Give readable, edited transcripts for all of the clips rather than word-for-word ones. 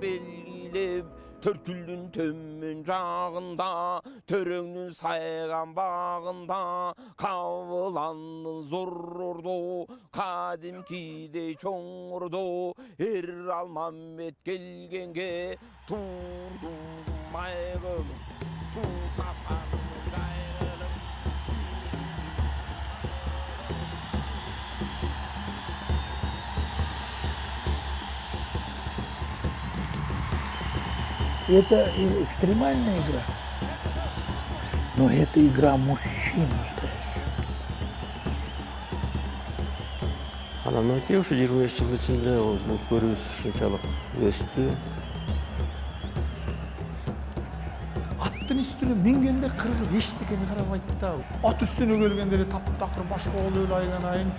belgilep Törküldün tömmün jağında, töröңнүн сайган багында, кабыландын зорордо, кадимкидей чоңордо, Алмамбет келгенге турдум майгым, туташканын жайгылым. Это экстремальная игра, но это игра мужчин настоящих. Анан кийин ушу 25 жыл ичинде бул көрүүбүз ушунчалык өстү. Аттын үстүнө мингенде кыргыз эчтекени карабайт да. Ат үстүнө келгенде эле таптакыр башка болуп эле айланайын,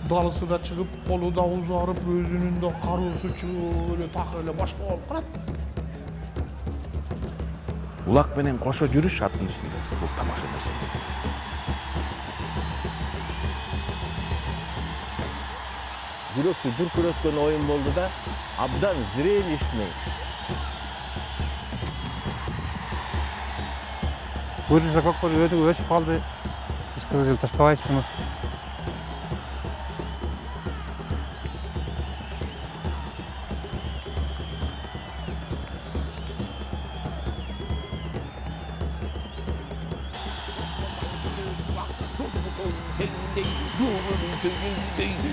далысы да чыгып, колу да узарып, өзүнүн да кароосу чыгып эле такыр эле башка болуп калат. Улак менен кошо жүрүш аттын үстүндө бул тамаша нерсе эмес. Жүрөктү дүркүрөткөн оюн болду да, абдан зрелищный. Көрүнүшү көкпөр өсүп калды. Биз кыргыз эл таштабайбыз муну.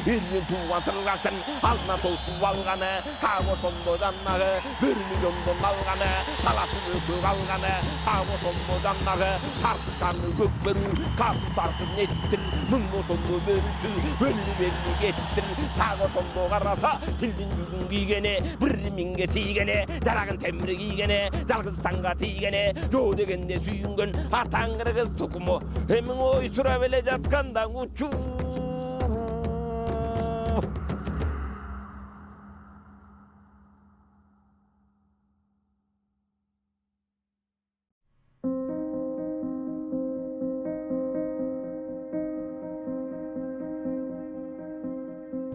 Elin tuğan sırlaktın alna tosup alganı, Tavosondu cannağı, 1 milyondon alganı, Talasını öpüp alganı, Tavosondu cannağı, Tartışkanı gökbörü, Kapı tartışın ettir, Mungosondu börüsü, Bölü gettir, Tavosondu karasa, Pildin yüzün giygene, 1 minge tiygene, Jaragın temri giygene, Jalgız sanga tiygene, Jo degende sүйүнгөн, Atan kırgız tukumu, Hemin oy süre bele jatkandan uçu.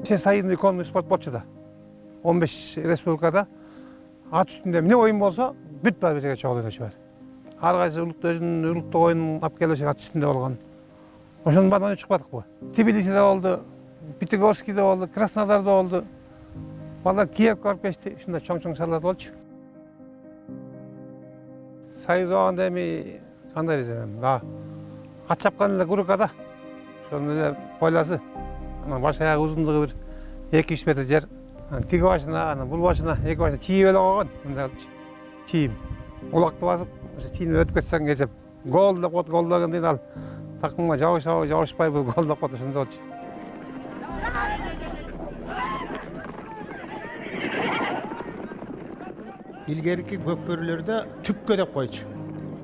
Всесоюзный конный спорт болчу да. 15 республикада ат үстүндө эмне оюн болсо, бүт баары жерге чогуу ойночу бар. Ар кайсы улут өзүнүн улуттук оюнун алып келиши ат үстүндө болгон. Ошонун баарын ойноп чыкпадыкпы? Тбилисиде болду, Пятигорскийде болду, Краснодарда болду. Балдар Киевге барып келишти, ушундай чоң шаарларда болчу. Союз болгондо эми кандай десем, ат чапкан эле курукада. Ошонун эле пойласы. Анан баш аягы узундугу бир 2-3 метр жер. Тиги башына, анан бул башына, эки башына чийип эле койгон. Мындай чийим. Улакты басып, ошо чийинип өтүп кетсең кесеп, гол деп коет, гол дегенден кийин ал такымга жабышпай бул гол деп коет, ошондой болчу. Илгерки көкбөрүлөрдө түпкө деп койчу.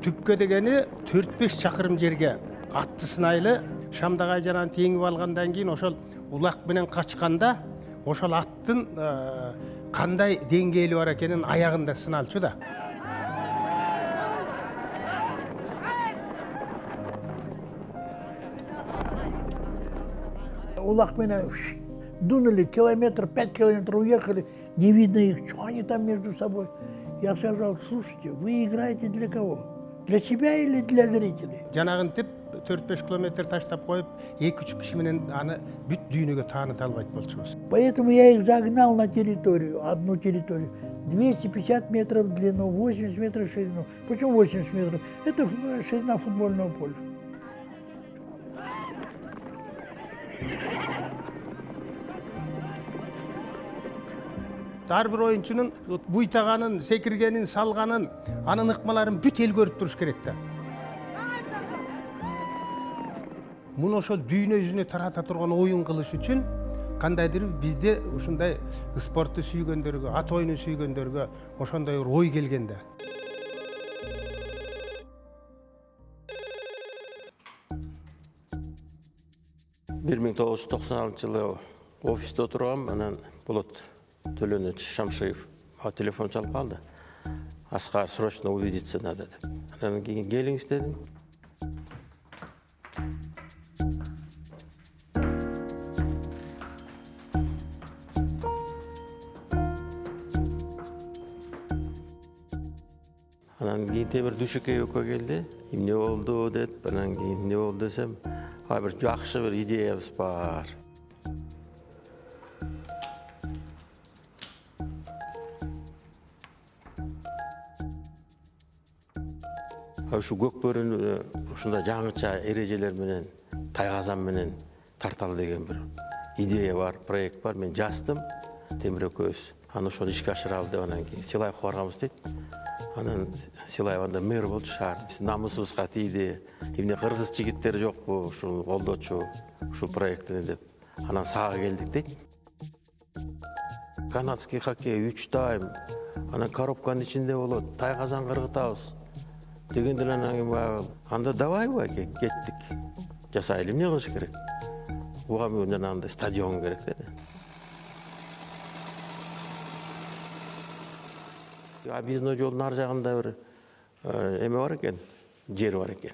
Түпкө дегени 4-5 чакырым жерге атты сынайлы Шамдагай жанан теңип алгандан кийин ошол улак менен качканда ошол аттын кандай деңгээли бар экенин аягында сыналчу да. Улак менен дунули, 5 километров уехали, не видно их, что они там между собой. Я сказал, слушайте, вы играете для кого? Для себя или для зрителей? Жанагынтип 4-5 километр таштап коюп, 2-3 киши менен аны бүт дүйнөгө тааныта албайт болчубуз. Поэтому я их загнал на территорию, одну территорию. 250 метров в длину, 80 метров в ширину. Почему 80 метров? Это ширина футбольного поля. Ар бир оюнчунун буйтаганын, секиргенин, салганын, анын ыкмаларын бүт эл көрүп туруш керек да. Муну ошол дүйнө жүзүнө тарата турган оюн кылыш үчүн кандайдыр бизде ушундай спортту сүйгөндөргө, ат оюнун сүйгөндөргө ошондой бир ой келген да. жылы офисте отургам, анан Болот Төлөнөч Шамшиев телефон чалып калды. Аскар срочно увидеться надо деп. Анан кийин келиңиз дедим. Анан кийин Темир Дүйшөкей экөө келди. Эмне болду деп, анан кийин эмне болду десем, бир жакшы бир идеябыз бар. Ушу көкбөрүнү ушундай жаңыча эрежелер менен, тайгазан менен тарталы деген бир идея бар, проект бар. Мен жаздым, Темир экөөбүз. Аны ошону ишке ашырабыз деп анан кийин Силаевге барганбыз дейт. Анан Силаев анда мэр болчу шаар. Биздин намысыбызга тийди. Эмне кыргыз жигиттери жокпу, ушул колдочу ушул проектини деп. Анан сага келдик дейт. Канадский хоккей 3 тайм. Анан коробканын ичинде болот. Тайгазан кыргытабыз. Дегенден анан кийин анда давайбы кеттик. Жасайлы, эмне кылыш керек? Буга жанагындай стадион керек деди. Биздин жолдун ар жагында бир эме бар экен, жер бар экен.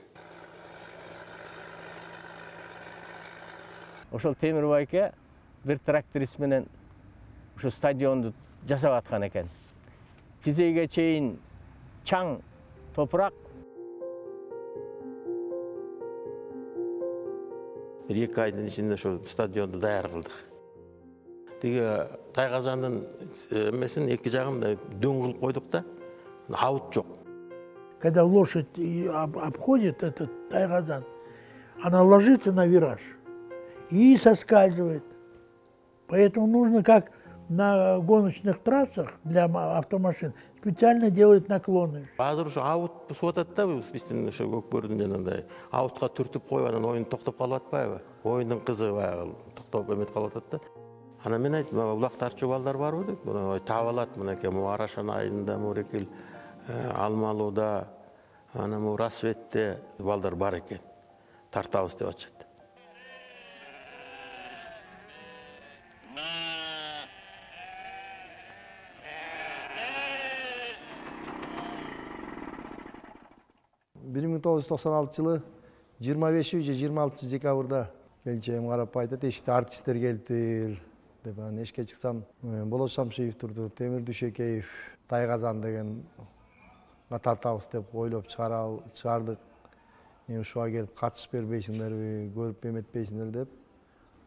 Ошол Темир байке бир тракторист менен ошо стадионду жасап аткан экен. Тизеге чейин чаң, топурак. Бир 2 айдын ичинде ошол стадионду даяр кылдык. Тиги Тайгазандын эмесин 2 жагын дөң кылып койдук да, аут жок. Когда лошадь обходит этот Тайгазан, она ложится на вираж и соскальзывает. Поэтому нужно, как на гоночных трассах для автомашин, специально делают наклоны. Азыр ушу аут бусуп атат да, биздин ошо көкбөрдүн жанагындай аутка түртүп коюп анан оюн токтоп калып атпайбы? Оюндун кызыгы баягы токтоп эметип калып атат да. Анан мен айттым, улак тарчу балдар барбы деп. Мына таап алат, мынакей Арашан айында, Мурекил Алмалууда, анан Рассветте балдар бар экен. Тартабыз деп атышат. Бир 1996 жылы 25 же 26 декабрда келчегим карап айтат, эшикте артисттер келиптир деп. Анан эшикке чыксам, Болот Шамшиев турду, Темир Дүйшөкеев, Тайгазан деген тартабыз деп ойлоп чыгардык. Ушуга келип катышып бербейсиңерби, көрүп эметпейсиңер деп.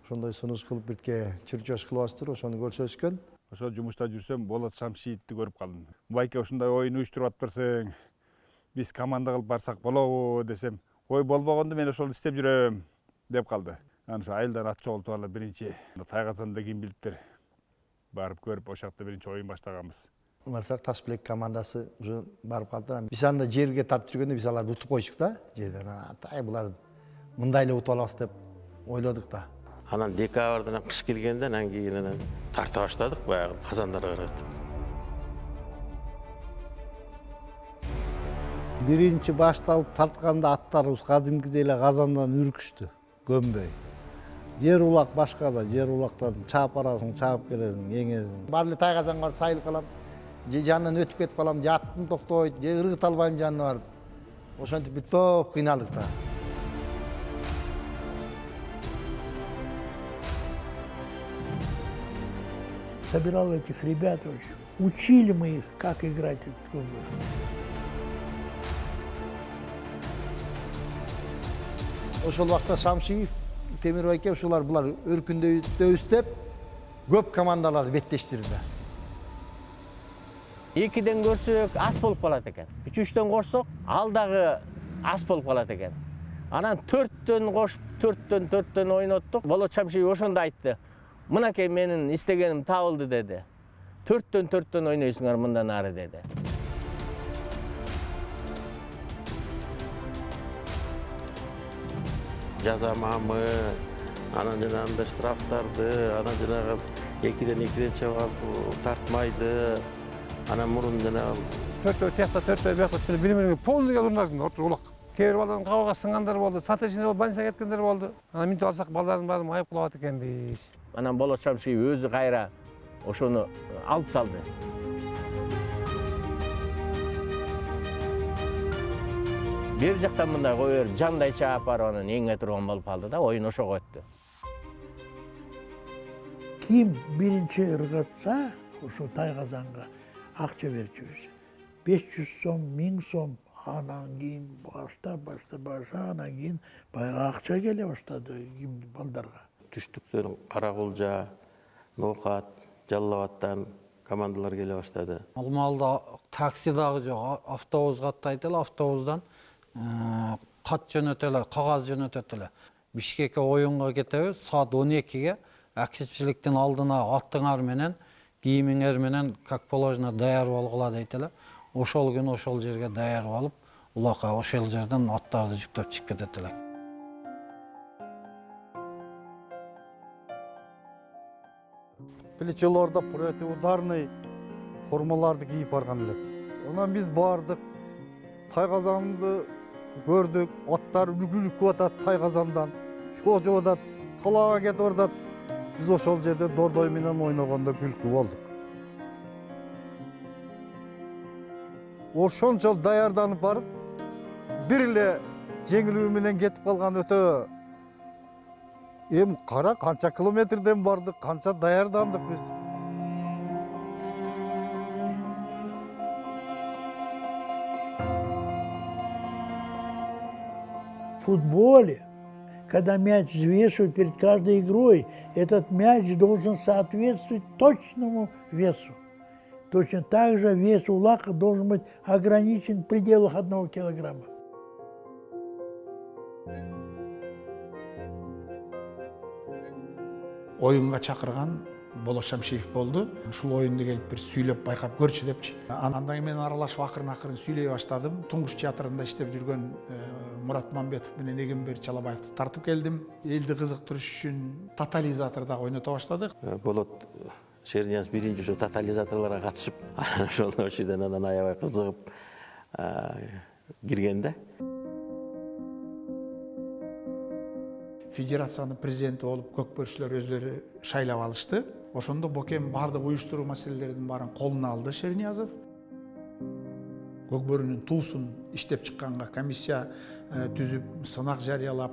Ошондой сунуш кылып бирке чырчош кылабыздар, ошону көрсөтүшкөн. Ошо жумушта жүрсөм Болот Шамшиевди көрүп калдым. Байке ушундай оюн уюштуруп атпырсың, биз команда кылып барсак болобу десем, ой болбогонду мен ошол иштеп жүрөм деп калды. Анан ошо айылдан ат чогултуп алып биринчи Тайгазанда ким билиптир барып көрүп ошол жакта биринчи оюн баштаганбыз. Барсак Ташбилек командасы уже барып калды. Биз анда жерге тартып жүргөндө биз аларды утуп койчук да, жерден. Атай булар мындай эле утуп алабыз деп ойлодук да. Анан декабрдан кыш келгенде анан кийин тарта баштадык баягы казандарга кыргытып. Биринчи башталып тартканда аттарыбыз кадимкидей эле казандан үркүштү, көнбөй. Жер улак башка да, жер улактан чаап барасың, чаап келесиң, эңесиң. Бар эле Тайгазанга барып сайылып калам, же жанынан өтүп кетип калам, же аттым токтойт, же ыргыта албайм жанына барып. Ошентип бир топ кыйналдык да. Собирал этих ребят, учили мы их, как играть этот көкбөр. Ошол убакта Шамшиев, Темир байке ушулар булар өркүндөйбүз деп көп командаларды беттештирди. 2ден көрсөк ас болуп калат экен. 3-төн корсок ал дагы ас болуп калат экен. Анан 4төн кошуп, 4төн ойноттук. Болот Шамшиев ошондо айтты. Мынакей менин истегеним табылды деди. 4төн ойнойсуңар мындан ары деди. Жазамамы, анан жанагындай штрафтарды, анан жанагы 2ден чыгып тартмайды. Анан мурун жанагы 4 тиякта 4 биякта бири-бирине полный урнашын улак. Кээ бир балдардын кабылга сыңгандар болду, сатышында больницага кеткендер болду. Анан минтип алсак балдардын баарын айып кылып экенбиз. Анан Болот Шамшиев өзү кайра ошону алып салды. Бир жактан мындай коюп жандай чаап барып анан эңе турган болуп калды да, оюн ошого өттү. Ким биринчи ыргытса, ошо Тайгазанга акча берчүбүз. 500 сом, 1000 сом. Анан кейін башта, анан кейін баяғы ақша келе баштады балдарға. Түштүктөн Каракулжа, Ноокат, Жалал Абадтан командалар келе баштады. Ал маалда такси дагы жок, автобус каттайт эле, автобустан кат жөнөтө эле, кагаз жөнөтөт эле. Бишкекке оюнга кетебиз, саат 12-ге акчечиликтин алдына аттыңар менен, кийимиңер менен как положено даяр болгула дейт эле. Ошол күнү ошол жерге даяр болуп, улакка ошол жерден аттарды жүктөп чыгып кетет элек. Плечелорда противударный формаларды кийип барган элек. Анан биз бардык, Тайгазанды көрдүк, аттар үлгүлүп атат Тайгазандан, шожоп атат, талаага кетип атат. Биз ошол жерде дордой менен ойногондо күлкү болдук. Ошончол даярданып барып, бир эле жеңилүү менен кетип калган өтө. Кара канча километрден бардык, канча даярдандык биз. В футболе, когда мяч взвешивают перед каждой игрой, этот мяч должен соответствовать точному весу. Точно так же вес улака должен быть ограничен в пределах 1 килограмма. Oyunga чакырган Болот Шамшиев болду. Ушул оюнду келип бир сүйлөп байкап көрчү депчи. Андан кийин мен аралашып акырын сүйлөй баштадым. Туңгуш театрында иштеп жүргөн Мурат Мамбетов менен Эгембер Чалабаевди тартып келдим. Элди кызыктырыш үчүн тотализаторда ойното баштадык. Болот Шернияз биринчи ошо тотализаторлорго катышып, ошол жерден анан аябай кызыгып кирген да. Федерациянын президенти болуп көкбөрүчүлөр өзлөрү шайлап алышты. Ошондо Бокем бардык уюштуруу маселелеринин баарын колуна алды Шерниязов. Көкбөрүнүн туусун иштеп чыкканга комиссия түзүп, сынак жарыялап,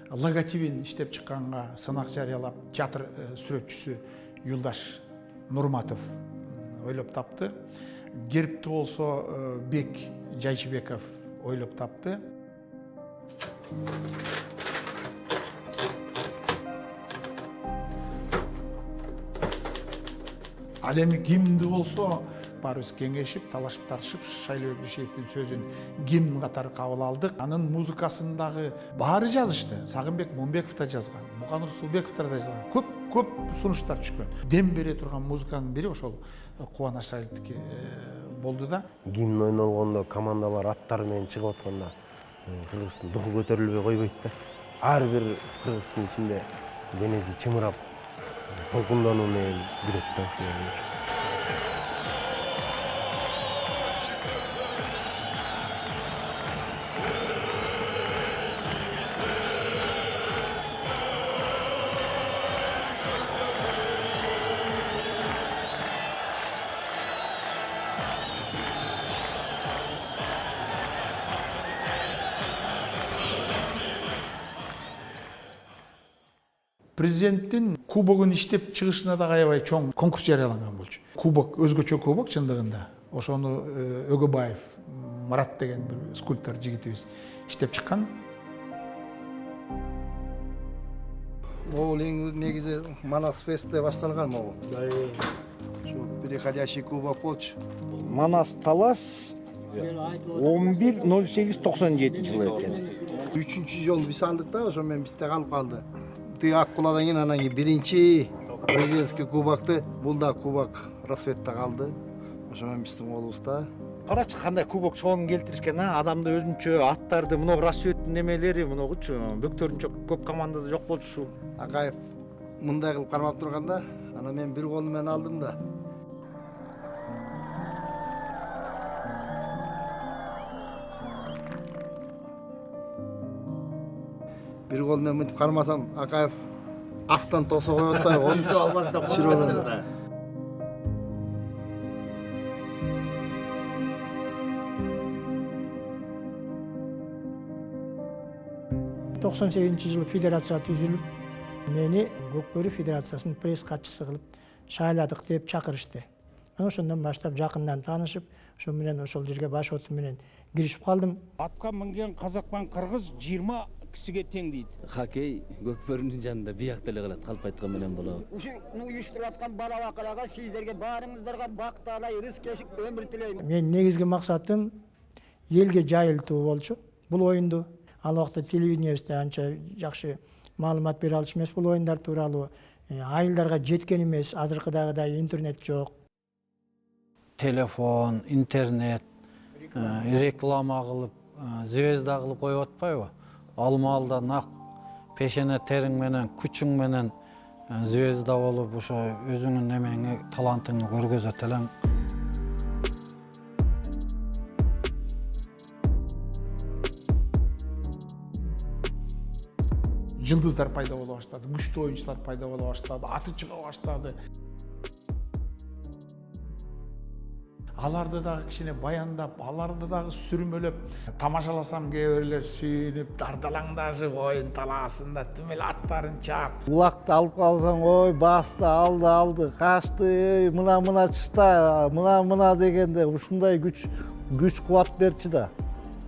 логотипин иштеп чыкканга сынак жарыялап, театр сүрөтчүсү Юлдаш Нурматов ойлоп тапты. Гербти болсо Бек Жайчыбеков ойлоп тапты. Ал эми гимнди болсо баарыбыз кеңешип, талашып тартышып Шайлообек Дүйшеевдин сөзүн гимн катары кабыл алдык. Анын музыкасын дагы баары жазышты. Сагынбек Момбеков да жазган, Мукан Рустулбеков да жазган. Көп сунуштар түшкөн. Дем бере турган музыканын бири ошол Кубаныч Шайловдуки болду да. Гимн ойнолгондо командалар аттары менен чыгып атканда кыргыздын духу көтөрүлбөй койбойт да. Ар бир кыргыздын ичинде денеси чымырап, толкундонуу менен жүрөт да ушул үчүн. Президенттин кубогун иштеп чыгышына да аябай чоң конкурс жарыяланган болчу. Кубок өзгөчө кубок чындыгында. Ошону Өгөбаев Марат деген бир скульптор жигитибиз иштеп чыккан. Могул эң негизи Манас фестте башталган могул. Ошо переходящий кубок болчу. Манас талаш 11.08.97 жылы өткөн. 3-чү жолу биз алдык да, ошо менен бизде калып калды. Аккуладан кийин анан кийин биринчи президентский кубокты, бул да кубок рассветте калды. Ошо менен биздин колубузда. Карачы кандай кубок чоң келтиришкен, адамды өзүнчө аттарды, мына рассветтин немелери, мынагычы бөктөрүнчө көп командада жок болчу ушул. Акаев мындай кылып кармап турганда, анан мен бир колум менен алдым да. Бир кол менен мынтип кармасам, Акаев астан тосо коюп атпайбы, ончо албастан чиролду да. жылы федерация түзүлүп, мени Көкбөрү федерациясынын пресс катчысы кылып шайладык деп чакырышты. ошондон баштап жакындан таанышып, ошо менен ошол жерге баш оту менен киришип калдым. Атка минген казакпан кыргыз 20 кишиге тең дейт. Хоккей көкбөрүнүн жанында биякта эле калат, калп айткан менен болот. Ушуну уюштуруп аткан бала бакырага сиздерге баарыңыздарга бакталай, рызкечик өмүр тилейм. Менин негизги максатым элге жайылтуу болчу бул оюнду. Ал убакта телевидениебизде анча жакшы маалымат бере алчу эмес бул оюндар тууралуу. Айылдарга жеткен эмес, азыркыдагыдай интернет жок. Телефон, интернет, реклама кылып, звезда кылып коюп атпайбы? Ал маалда нак пешене териң менен, күчүң менен звезда болуп, ошо өзүңүн немеңи, талантыңды көргөзөт элең. Жылдыздар пайда боло баштады, күчтүү оюнчулар пайда боло баштады, аты чыга баштады. Аларды дагы кичине баяндап, аларды дагы сүрмөлөп, тамашаласам кээ бир эле сүйүнүп, дардалаңдашып, оюн талаасында тим эле аттарын чаап. Улакты алып калсаң, ой, басты, алды, качты, мына чышта, мына дегенде ушундай күч кубат берчү да.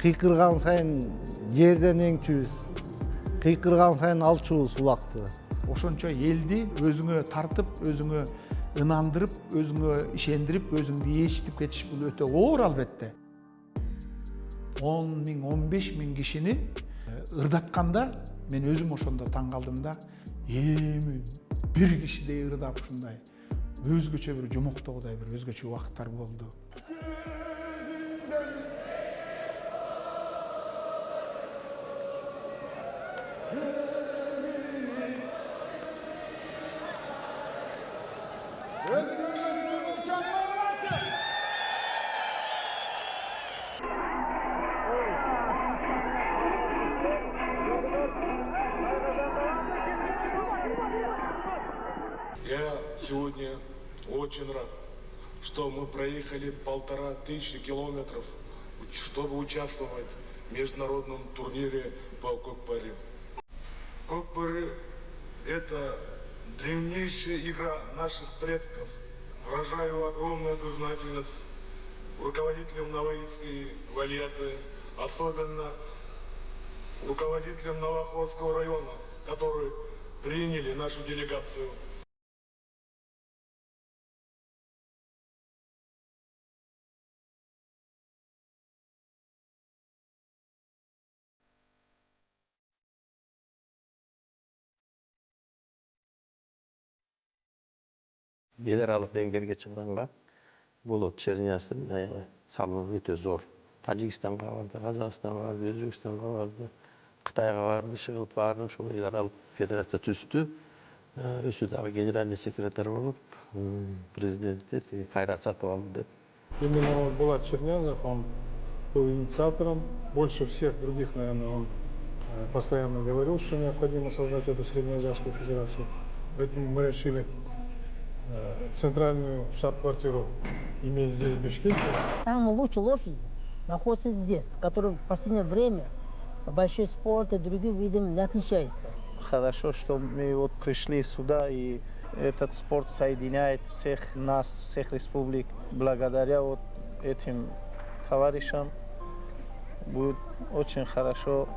Кыйкырган сайын жерден эңчүбүз. Кыйкырган сайын алчубуз улакты. Ошончо элди өзүңө тартып, өзүңө ынандырып, өзүңө ишендирип, өзүңдү ээрчитип кетиш бул өтө оор албетте. 10 миң, 15 миң кишини ырдатканда мен өзүм ошондо таң калдым да, эми бир кишидей ырдап ушундай өзгөчө бир жомоктогудай бир өзгөчө убакыттар болду. Я сегодня очень рад, что мы проехали 1500 километров, чтобы участвовать в международном турнире по кокпаре. Кокпары – это древнейшая игра наших предков. Выражаю огромную признательность руководителям Новоильской валеты, особенно руководителям Новоохотского района, которые приняли нашу делегацию. Эл аралык деңгээлге чыкканга болот чернясынын салымы өтө зор. Тажикстанга барды, Казакстанга барды, Өзбекстанга барды, Кытайга барды, чыгып баарын ушул эл аралык федерация түздү. Өзү дагы генеральный секретарь болуп, президентте Кайрат Сатыбалды деп. Именно Булат Чернязов, он был инициатором. Больше всех других, наверное, он постоянно говорил, что необходимо создать эту Среднеазиатскую федерацию. Поэтому мы решили центральную штаб-квартиру иметь здесь, в Бишкеке. Самые лучшие лошади находятся здесь, которые в последнее время большой спорт и другие виды не отличаются. Хорошо, что мы вот пришли сюда, и этот спорт соединяет всех нас, всех республик. Благодаря вот этим товарищам будет очень хорошо.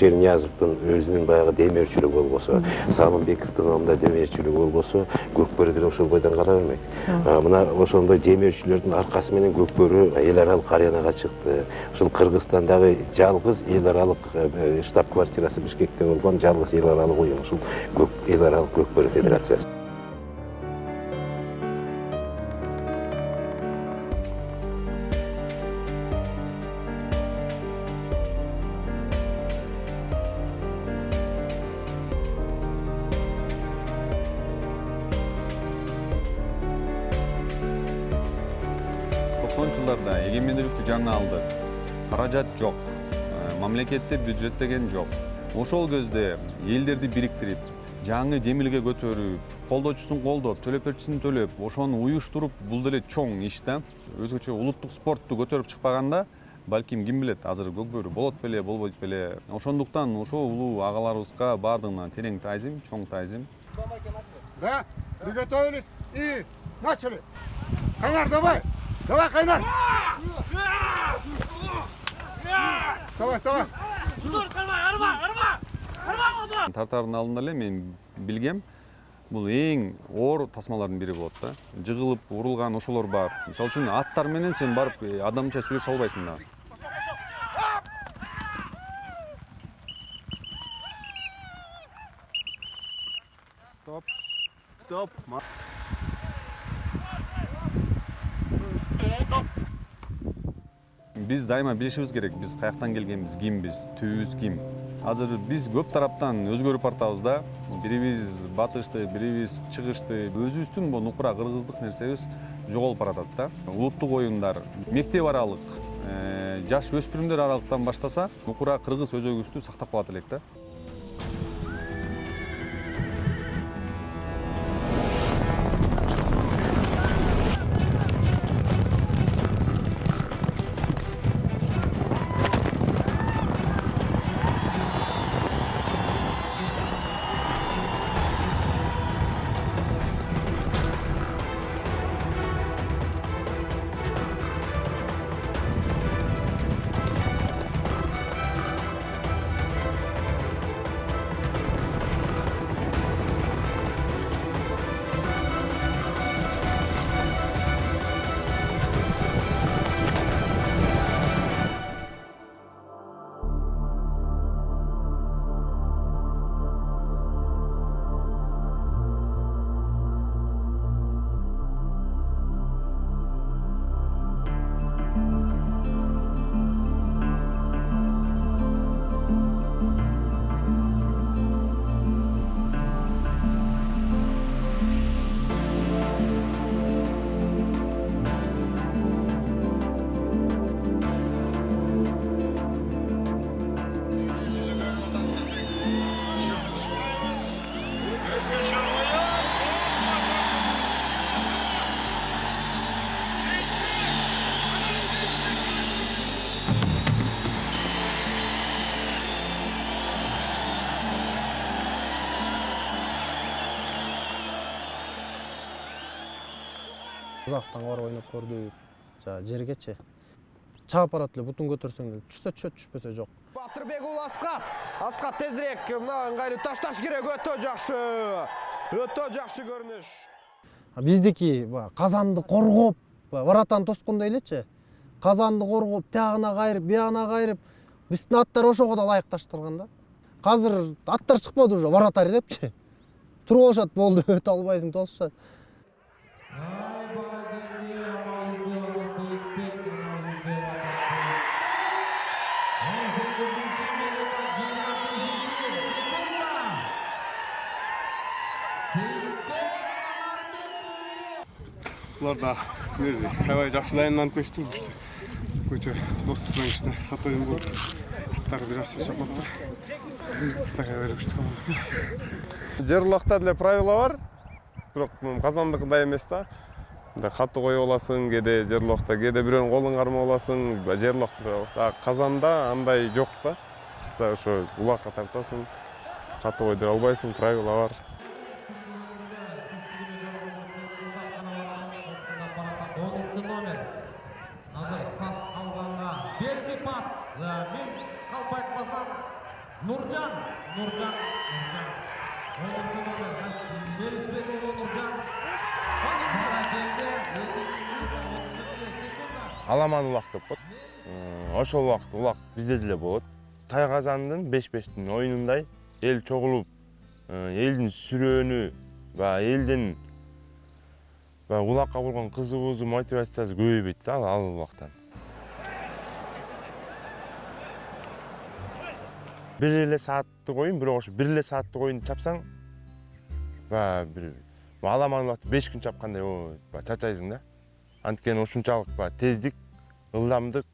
Чернязовдун өзүнүн баягы демирчүлүгү болбосо, Салымбековдун анда демирчүлүгү болбосо, Көкбөрү ошол бойдон кала бермек. Мына ошондой демирчүлөрдүн аркасы менен Көкбөрү эл аралык аренага чыкты. Ушул Кыргызстандагы жалгыз эл аралык штаб-квартирасы Бишкекте болгон жалгыз эл аралык уюм, ушул эл аралык Көкбөрү федерациясы. 90-жылдарда эгемендүүлүктү жаңы алдык. Каражат жок. Мамлекетте бюджет деген жок. Ошол көздө элдерди бириктирип, жаңы демилге көтөрүп, колдоочусун колдоп, төлөпөрчүсүн төлөп, ошону уюштуруп, бул деле чоң иш да. Өзгөчө улуттук спортту көтөрүп чыкпаганда, балким ким билет, азыр көкбөрү болот беле, болбойт беле. Ошондуктан ошол улуу агаларыбызга баардыгына терең таазим, чоң таазим. Да, приготовились и начали. Кайнар, давай! Давай, Кайнар! Вставай, вставай! Тартардын алдында эле мен билгем, бул эң оор тасмалардын бири болот да. Жыгылып урулган ошолор бар. Мисалы үчүн аттар менен сен барып адамча сүйлөшө албайсың да. Стоп. Стоп. Биз дайыма билишибиз керек, биз каяктан келгенбиз, кимбиз, түбүбүз ким. Азыр биз көп тараптан өзгөрүп бартабыз да. Бирибиз батышты, бирибиз чыгышты. Өзүбүздүн бу нукура кыргыздык нерсебиз жоголуп баратат да. Улуттук оюндар, мектеп аралык, жаш өспүрүмдөр аралыктан баштаса, нукура кыргыз өзөгүбүздү сактап калат элек да. Казакстанга барып ойноп көрдүк. Жана жергечи чаап барат эле, бутун көтөрсөң эле түшсө түшөт, түшпөсө жок. Батырбек уулу Аскат. Аскат тезирээк мына ыңгайлуу ташташ керек, өтө жакшы. Өтө жакшы көрүнүш. Биздики казанды коргоп, воротаны тоскондой элечи. Казанды коргоп, тягына кайрып, биягына кайрып, биздин аттар ошого да ылайык ташталган да. Азыр аттар чыкпады уже, воротарь депчи. Туруп алышат, болду, өтө албайсың, тосушат. Булар да өзү аябай жакшы дайындалып көчтү. Көчө достук менен катайын болуп. Так бир аз чапаттыр. Так аябай күчтүү команда. Жер улакта деле правила бар. Бирок казандыкындай эмес да. Катуу коюп аласың, кээде жер улакта, кээде бирөөнүн колун кармап аласың, жер улакта. Казанда андай жок да. Чисто ошо улакка тартасың. Катуу койдура албайсың, правила бар. Нуржан. Аламан улак деп коет. Ошол убакыт улак бизде деле болот. Тайгазандын 5-5-тин оюнундай эл чогулуп, элдин сүрөөнү, элдин улакка болгон кызыгуусу, мотивациясы көбөйбөйт да ал убактан. Бир эле сааттык оюн, бирок ошо бир эле сааттык оюнду чапсаң, бир аламан улакты 5 күн чапкандай чачайсың да. Анткени ушунчалык тездик, ылдамдык.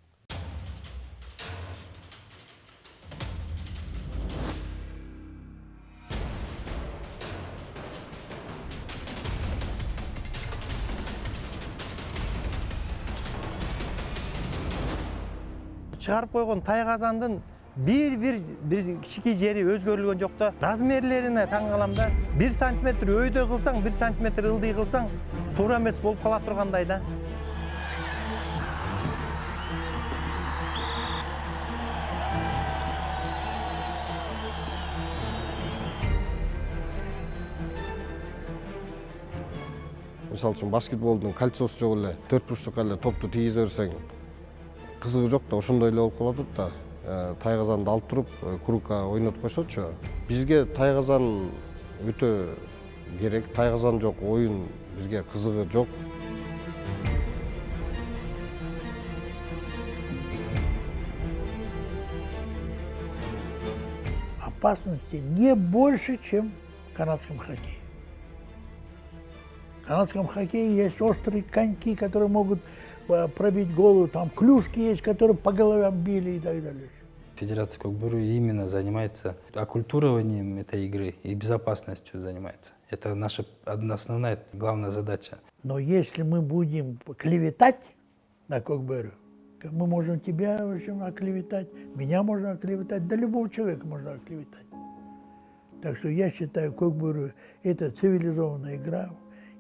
Чыгарып койгон тайгазандын бир кичикей жери өзгөрүлгөн жок да. Размерлерине таң калам да. 1 сантиметр өйдө кылсаң, 1 сантиметр ылдый кылсаң, туура эмес болуп кала тургандай да. Мисалы үчүн баскетболдун кольцосу жок эле, 4 бурчтукка эле топту тийгизе берсең, кызыгы жок да, ошондой эле болуп калат да. Тайгазанды алып туруп кругка ойнотуп койсочу. Бизге тайгазан өтө керек. Тайгазан жок оюн бизге кызыгы жок. Опасности не больше, чем в канадском хоккее. В канадском хоккее есть острые коньки, которые могут пробить голову, там клюшки есть, которые по головам били и так далее. Федерация Көкбөрү именно занимается оккультурованием этой игры и безопасностью занимается. Это наша основная, главная задача. Но если мы будем клеветать на Көкбөрү, мы можем тебя, в общем, оклеветать, меня можно оклеветать, да любого человека можно оклеветать. Так что я считаю, Көкбөрү – это цивилизованная игра,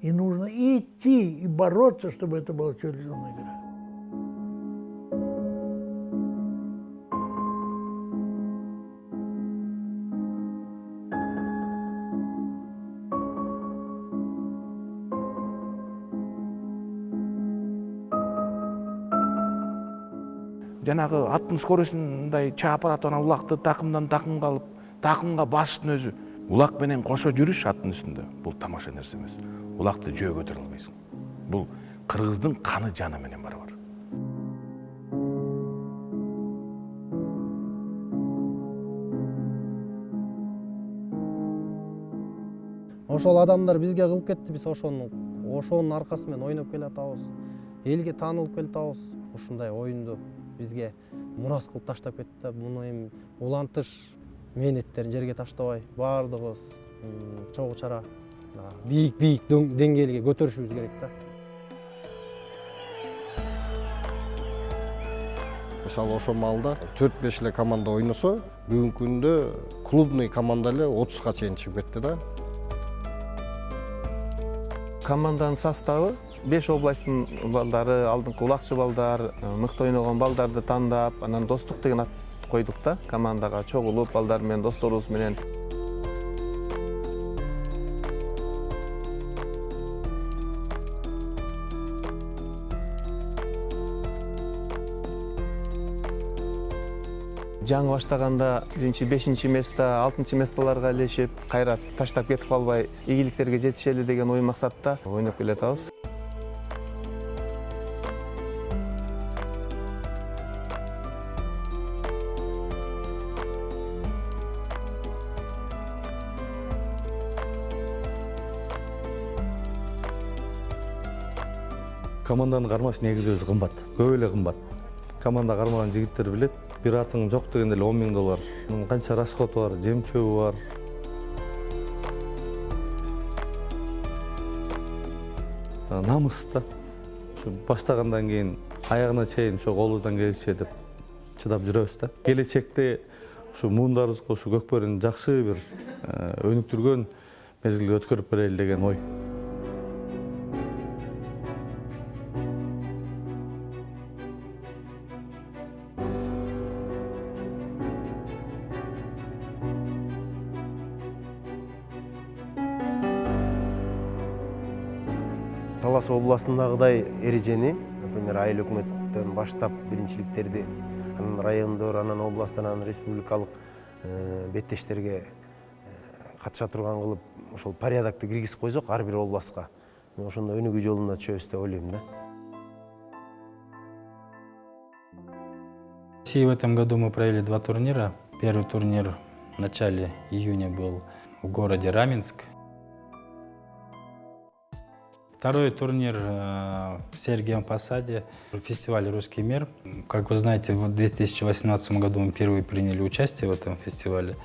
и нужно идти и бороться, чтобы это была цивилизованная игра. Жанагы аттын скоростундай чаап барат, анан улакты такымдан такымга алып, такымга басыштын өзү. Улак менен кошо жүрүш аттын үстүндө бул тамаша нерсе эмес. Улакты жөө көтөрө албайсың. Бул кыргыздын каны жаны менен барабар. Ошол адамдар бизге кылып кетти, биз ошонун аркасы менен ойноп келатабыз. Элге таанылып келатабыз. Ушундай оюнду бизге мурас кылып таштап кетти. Муну эми улантыш мээнеттерин жерге таштабай, баардыгыбыз чогуу чара бийик деңгээлге көтөрүшүбүз керек да. Мисалы ошол маалда 4-5 эле команда ойносо, бүгүнкү күндө клубный команда эле 30га чейин чыгып кетти да. Команданын составы 5 областтын балдары, алдыңкы улакчы балдар, мыкты ойногон балдарды тандап, анан достук деген ат койдук да. Командага чогулуп, балдар менен, досторубуз менен. Жаңы баштаганда 1-5 место, 6 местолорго ілешіп, кайра таштап кетип калбай, ийгиликтерге жетишели деген ой максатта ойноп келатабыз. Команданын кармаш негизи өзү кымбат, көп эле кымбат. Команда кармаган жигиттер билет. Bir atın жоқ дегенде эле $10.000. Канча расходу бар, жем чөбү бар. Намыс да. Баштагандан кийин аягына чейин ошо колубуздан келишче деп чыдап жүрөбүз да. Келечекте ушу муундарыбызга ушу Көкбөрүнү жакшы бир өнүктүргөн мезгилге өткөрүп берели деген ой. Талас областындагыдай эрежени, например, айыл өкмөттөн баштап биринчиликтерди анан райондор, анан областтан, анан республикалык беттештерге катыша турган кылып, ошол порядокты киргизип койсок ар бир областка, мен ошондо өнүгүү жолуна түшөбүз деп ойлойм да. В России в этом году мы провели 2 турнира. Первый турнир в начале июня был в городе Раменск. Второй турнир в Сергиевом Посаде, фестиваль «Русский мир». Как вы знаете, в 2018 году мы впервые приняли участие в этом фестивале.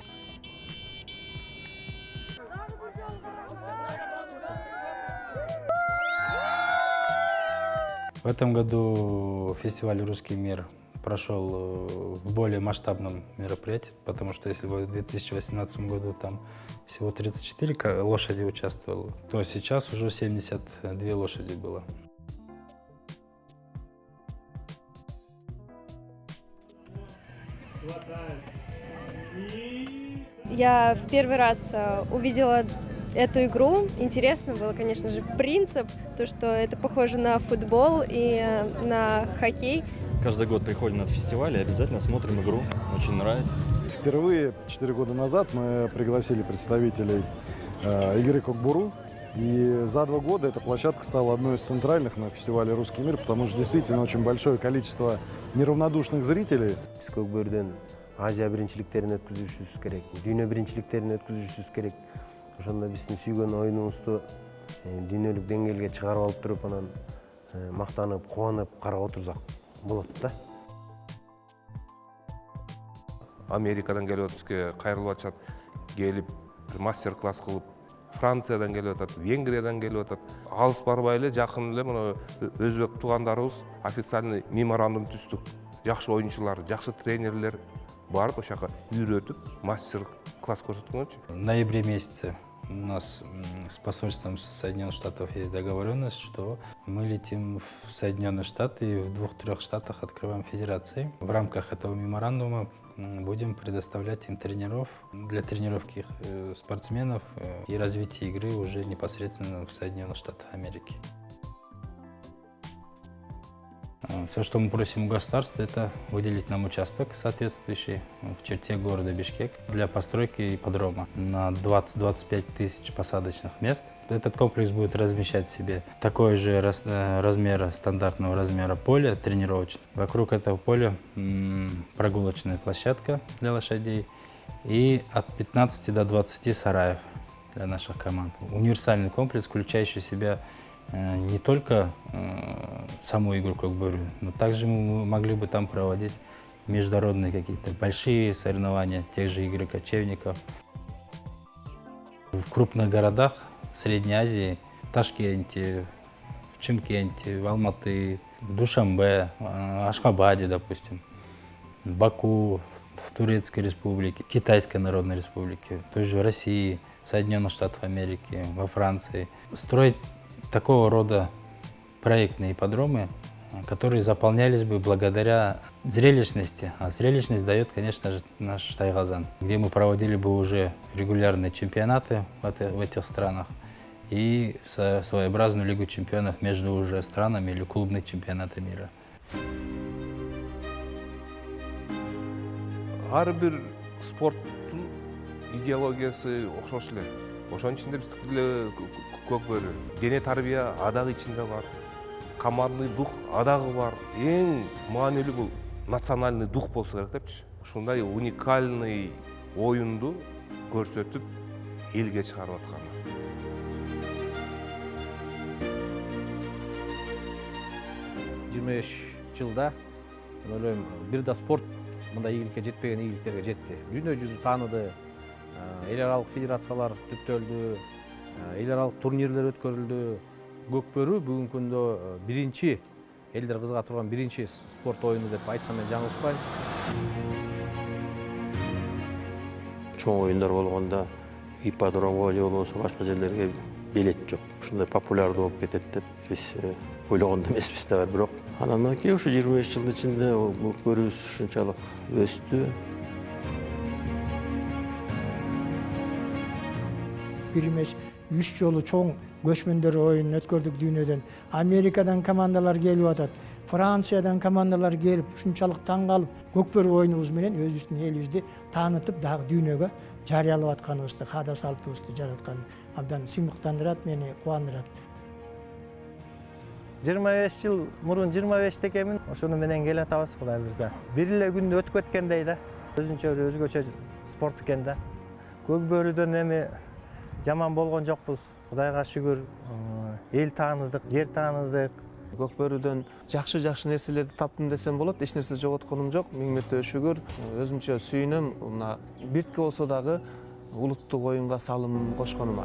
В этом году фестиваль «Русский мир» прошел в более масштабном мероприятии, потому что если в 2018 году там всего 34 лошади участвовало, то сейчас уже 72 лошади было. Я в первый раз увидела эту игру. Интересно было, конечно же, принцип, то, что это похоже на футбол и на хоккей. Каждый год приходим на этот фестиваль и обязательно смотрим игру. Очень нравится. Впервые 4 года назад мы пригласили представителей игры Кокбуру. И за 2 года эта площадка стала одной из центральных на фестивале «Русский мир», потому что действительно очень большое количество неравнодушных зрителей. Азия биринчиликтерин өткүзүшүбүз керек, дүйнө биринчиликтерин өткүзүшүбүз керек. Ошондо биздин сүйгөн оюнубузду дүйнөлүк деңгээлге чыгарып алып туруп, анан мактанып, кубанып карап отурсак болот да. Америкадан келип атат, бизге кайрылып атышат, келип мастер-класс кылып, Франциядан келип атат, Венгриядан келип атат. Алыс барбай эле, жакын эле мына өзбек туугандарыбыз официальный меморандум түздүк. Жакшы оюнчулар, жакшы тренерлер барып, ошака үйрөтүп, мастер-класс көрсөткөнчү. В ноябре месяце у нас с посольством Соединенных Штатов есть договоренность, что мы летим в Соединенные Штаты и в 2-3 штатах открываем федерации. В рамках этого меморандума будем предоставлять им тренеров для тренировки их спортсменов и развития игры уже непосредственно в Соединенных Штатах Америки. Все, что мы просим у государства, это выделить нам участок соответствующий в черте города Бишкек для постройки ипподрома на 20-25 тысяч посадочных мест. Этот комплекс будет размещать в себе такой же размера, стандартного размера поля тренировочного. Вокруг этого поля прогулочная площадка для лошадей и от 15 до 20 сараев для наших команд. Универсальный комплекс, включающий в себя не только саму игру Кокбуру, но также мы могли бы там проводить международные какие-то большие соревнования, тех же игры кочевников. В крупных городах Средней Азии, в Ташкенте, в Чимкенте, в Алматы, в Душанбе, Ашхабаде, допустим, в Баку, в Турецкой Республике, Китайской Народной Республике, той же в России, в Соединенных Штатах Америки, во Франции. Строить такого рода проектные ипподромы, которые заполнялись бы благодаря зрелищности. А зрелищность дает, конечно же, наш Тайгазан, где мы проводили бы уже регулярные чемпионаты в этих странах и своеобразную лигу чемпионов между уже странами или клубные чемпионаты мира. Ар бир спорттун идеологиясы окшош эле. Ошонун ичинде биздики деле Көкбөрү. Дене тарбия адагы ичинде бар. Командный дух адагы бар. Эң маанилүү бул национальный дух болсо керек депчи. Ушундай уникальный оюнду көрсөтүп элге чыгарып атканы. Жылда ойлойм бир да спорт мындай ийгиликке жетпеген ийгиликтерге жетти. Дүйнө жүзү тааныды. Эл аралык федерациялар түптөлдү, эл аралык турнирлер өткөрүлдү. Көкбөрү бүгүнкү күндө биринчи элдер кызыга турган биринчи спорт оюну деп айтсам мен жаңылышпайм. Чоң оюндар болгондо ипподромго же болбосо башка жерлерге билет жок. Ушундай популярдуу болуп кетет деп биз ойлогон эмеспиз да, бирок анан кийин ушу 25 жылдын ичинде Көкбөрүбүз ушунчалык өстү. 1 эмес 3 жолу чоң көчмөндөр оюнун өткөрдүк дүйнөдөн. Америкадан командалар келип атат, Франциядан командалар келип, ушунчалык таң калып, Көкбөрү оюнубуз менен өзүбүздүн элибизди таанытып, дагы дүйнөгө жарыялап атканыбызды, каада салтыбызды жараткан абдан сыймыктандырат, мени кубандырат. 25 жыл мурун 25 экенмин, ошону менен келатабыз, Кудай буйрса. Бир эле күндө өтүп кеткендей да. Өзүнчө бир өзгөчө спорт экен да. Көкбөрүдөн эми Жаман болгон жокпуз. Кудайга шүгүр. Эл тааныдык, жер тааныдык. Көкбөрүдөн жакшы нерселерди таптым десем болот. Эч нерсе жоготконум жок. Миң мәртебе шүгүр. Өзүмчө сүйүнөм мына биртке болсо дагы улуттук оюнга салым кошконума.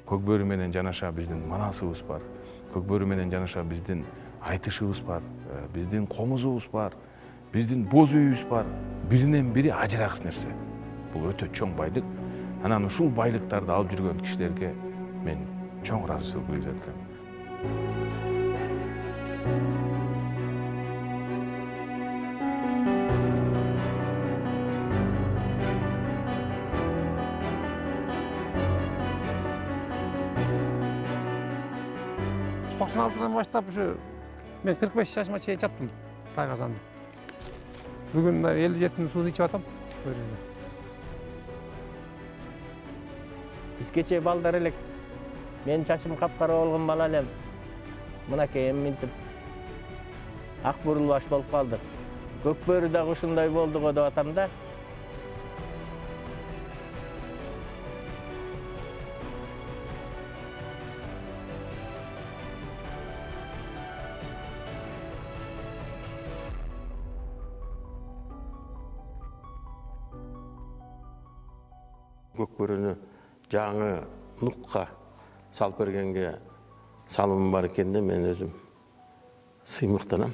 Көкбөрү менен жанаша биздин манасыбыз бар. Көкбөрү менен жанаша биздин айтышыбыз бар. Биздин комузубуз бар. Биздин боз үйүбүз бар. Биринен бири ажырагыс нерсе. Бул өтө чоң байлык. Анан ушул байлыктарды алып жүргөн кишилерге мен чоң ыраазычылык билдирип жатам. Тоқсан алтыдан баштап уже мен 45 жашыма чейин чаптым тайгазанды. Бүгүн 50 жетимдин суун ичип атам. Биз кече балдар элек мен чачым капкара болгон бала элем. Мынакей минтип ак бурулбаш болуп калдык. Көкбөрү дагы ушундай болду го деп атам да. Көкбөрүнү жаңы нукка салып бергенге салымым бар экенде мен өзүм сыймыктанам.